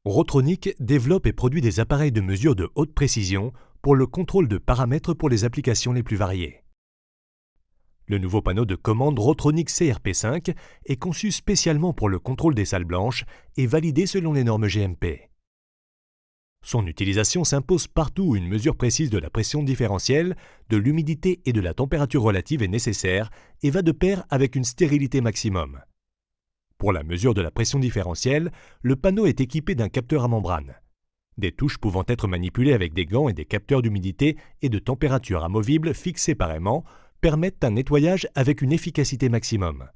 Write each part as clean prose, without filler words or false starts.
Rotronic développe et produit des appareils de mesure de haute précision pour le contrôle de paramètres pour les applications les plus variées. Le nouveau panneau de commande Rotronic CRP5 est conçu spécialement pour le contrôle des salles blanches et validé selon les normes GMP. Son utilisation s'impose partout où une mesure précise de la pression différentielle, de l'humidité et de la température relative est nécessaire et va de pair avec une stérilité maximum. Pour la mesure de la pression différentielle, le panneau est équipé d'un capteur à membrane. Des touches pouvant être manipulées avec des gants et des capteurs d'humidité et de température amovibles fixés par aimant permettent un nettoyage avec une efficacité maximum.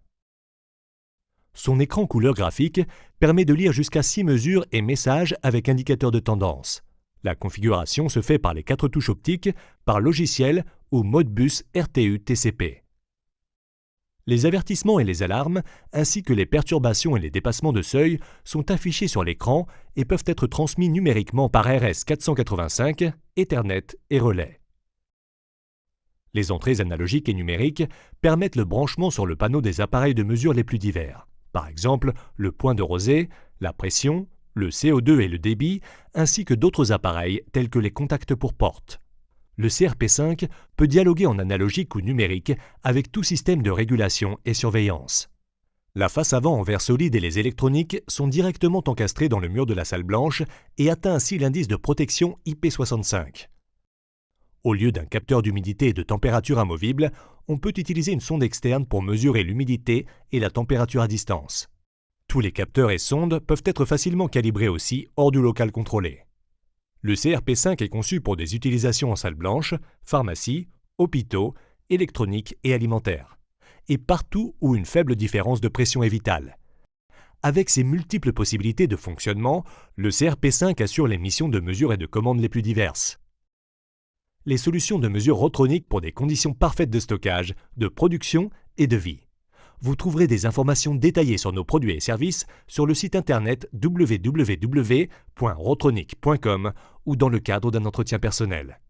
Son écran couleur graphique permet de lire jusqu'à 6 mesures et messages avec indicateur de tendance. La configuration se fait par les 4 touches optiques, par logiciel ou Modbus RTU TCP. Les avertissements et les alarmes, ainsi que les perturbations et les dépassements de seuil, sont affichés sur l'écran et peuvent être transmis numériquement par RS485, Ethernet et relais. Les entrées analogiques et numériques permettent le branchement sur le panneau des appareils de mesure les plus divers. Par exemple, le point de rosée, la pression, le CO2 et le débit, ainsi que d'autres appareils tels que les contacts pour porte. Le CRP5 peut dialoguer en analogique ou numérique avec tout système de régulation et surveillance. La face avant en verre solide et les électroniques sont directement encastrés dans le mur de la salle blanche et atteint ainsi l'indice de protection IP65. Au lieu d'un capteur d'humidité et de température amovible, on peut utiliser une sonde externe pour mesurer l'humidité et la température à distance. Tous les capteurs et sondes peuvent être facilement calibrés aussi hors du local contrôlé. Le CRP5 est conçu pour des utilisations en salle blanche, pharmacie, hôpitaux, électronique et alimentaire, et partout où une faible différence de pression est vitale. Avec ses multiples possibilités de fonctionnement, le CRP5 assure les missions de mesure et de commande les plus diverses. Les solutions de mesure Rotronic pour des conditions parfaites de stockage, de production et de vie. Vous trouverez des informations détaillées sur nos produits et services sur le site internet www.rotronic.com ou dans le cadre d'un entretien personnel.